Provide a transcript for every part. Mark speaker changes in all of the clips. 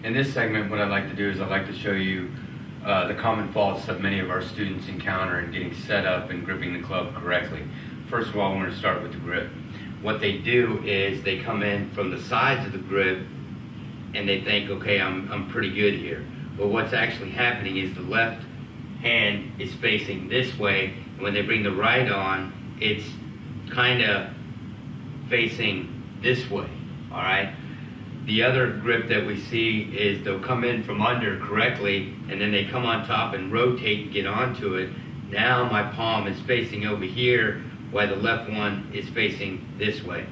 Speaker 1: In this segment, what I'd like to do is I'd like to show you the common faults that many of our students encounter in getting set up and gripping the club correctly. First of all, we're going to start with the grip. What they do is they come in from the sides of the grip and they think, okay, I'm pretty good here. But what's actually happening is the left hand is facing this way, and when they bring the right on, it's kind of facing this way, all right? The other grip that we see is they'll come in from under correctly, and then they come on top and rotate and get onto it. Now my palm is facing over here, while the left one is facing this way.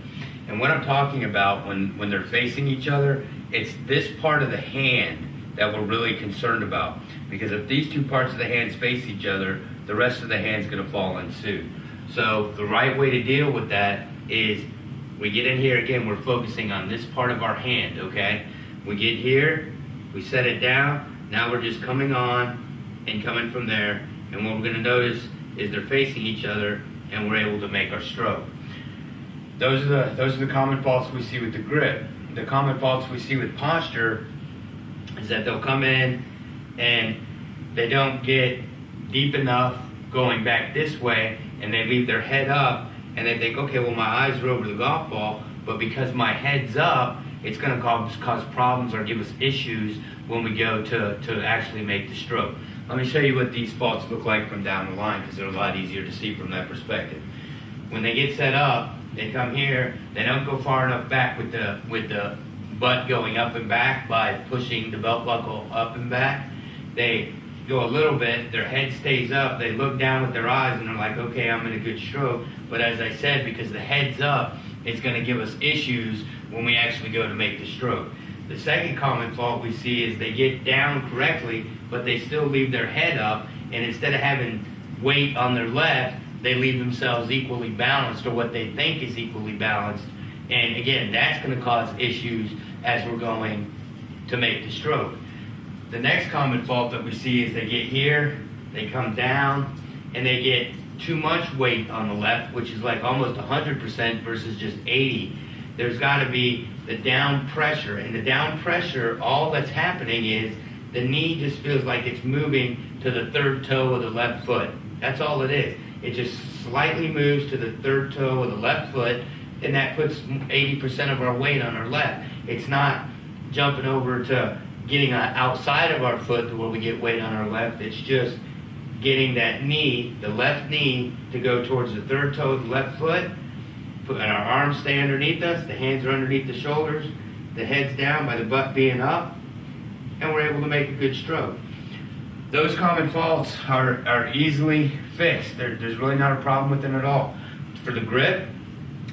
Speaker 1: And what I'm talking about when they're facing each other, it's this part of the hand that we're really concerned about. Because if these two parts of the hands face each other, the rest of the hand's gonna fall in suit. So the right way to deal with that is we get in here, again, we're focusing on this part of our hand, okay? We get here, we set it down, now we're just coming on and coming from there, and what we're gonna notice is they're facing each other and we're able to make our stroke. Those are the common faults we see with the grip. The common faults we see with posture is that they'll come in and they don't get deep enough going back this way, and they leave their head up, and they think, okay, well, my eyes are over the golf ball, but because my head's up, it's going to cause problems or give us issues when we go to actually make the stroke. Let me show you what these faults look like from down the line, because they're a lot easier to see from that perspective. When they get set up, they come here, they don't go far enough back with the butt going up and back by pushing the belt buckle up and back. They go a little bit, their head stays up, they look down with their eyes and they're like, okay, I'm in a good stroke. But as I said, because the head's up, it's going to give us issues when we actually go to make the stroke. The second common fault we see is they get down correctly, but they still leave their head up, and instead of having weight on their left, they leave themselves equally balanced, or what they think is equally balanced. And again, that's going to cause issues as we're going to make the stroke. The next common fault that we see is they get here, they come down, and they get too much weight on the left, which is like almost 100% versus just 80. There's got to be the down pressure, and the down pressure, all that's happening is the knee just feels like it's moving to the third toe of the left foot. That's all it is. It just slightly moves to the third toe of the left foot, and that puts 80% of our weight on our left. It's not jumping over to getting outside of our foot to where we get weight on our left. It's just getting that knee, the left knee, to go towards the third toe of the left foot, and our arms stay underneath us, the hands are underneath the shoulders, the head's down by the butt being up, and we're able to make a good stroke. Those common faults are easily fixed. There's really not a problem with them at all. For the grip,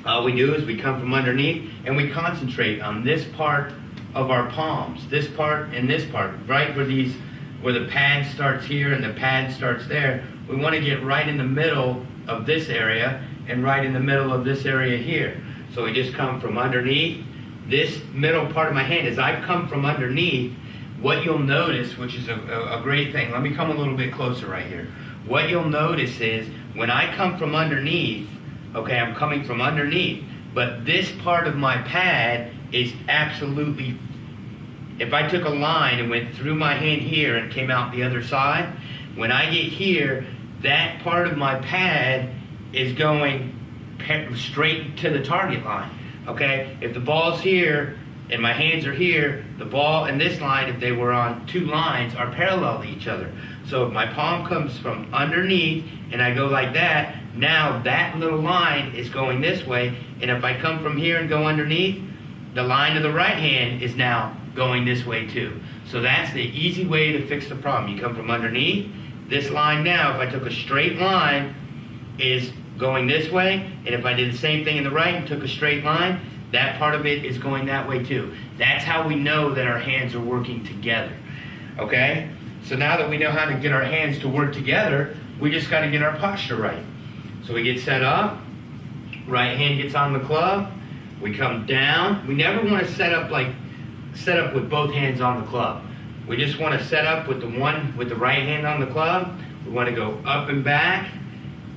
Speaker 1: all we do is we come from underneath and we concentrate on this part of our palms, this part and this part, right where the pad starts here and the pad starts there. We want to get right in the middle of this area and right in the middle of this area here. So we just come from underneath this middle part of my hand. As I come from underneath, what you'll notice, which is a great thing, let me come a little bit closer right here. What you'll notice is when I come from underneath, okay, I'm coming from underneath, but this part of my pad is absolutely, if I took a line and went through my hand here and came out the other side, when I get here, that part of my pad is going straight to the target line, okay? If the ball's here and my hands are here, the ball and this line, if they were on two lines, are parallel to each other. So if my palm comes from underneath and I go like that, now that little line is going this way, and if I come from here and go underneath, the line of the right hand is now going this way too. So that's the easy way to fix the problem. You come from underneath, this line now, if I took a straight line, is going this way, and if I did the same thing in the right and took a straight line, that part of it is going that way too. That's how we know that our hands are working together, okay? So now that we know how to get our hands to work together, we just got to get our posture right. So we get set up, right hand gets on the club, we come down. We never want to set up with both hands on the club. We just want to set up with the right hand on the club. We want to go up and back,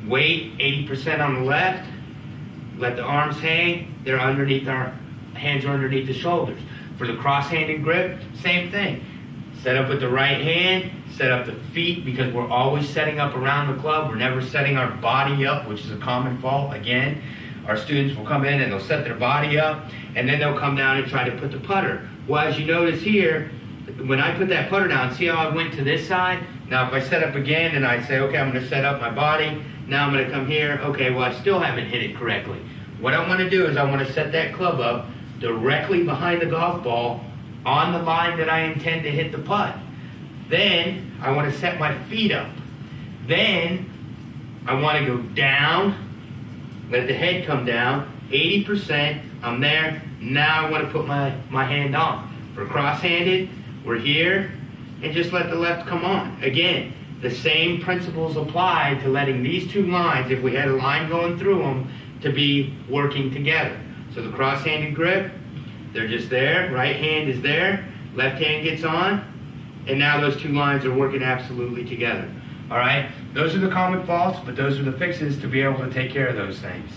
Speaker 1: weight 80% on the left, let the arms hang, they're underneath our hands are underneath the shoulders. For the cross-handed grip, same thing. Set up with the right hand, set up the feet, because we're always setting up around the club. We're never setting our body up, which is a common fault. Again, our students will come in and they'll set their body up, and then they'll come down and try to put the putter. Well, as you notice here, when I put that putter down, see how I went to this side? Now if I set up again and I say, okay, I'm going to set up my body, now I'm going to come here, okay, well I still haven't hit it correctly. What I want to do is I want to set that club up directly behind the golf ball on the line that I intend to hit the putt. Then I want to set my feet up. Then I want to go down, let the head come down, 80%, I'm there. Now I want to put my hand on. For cross-handed, we're here, and just let the left come on. Again, the same principles apply to letting these two lines, if we had a line going through them, to be working together. So the cross-handed grip, they're just there, right hand is there, left hand gets on, and now those two lines are working absolutely together. All right? Those are the common faults, but those are the fixes to be able to take care of those things.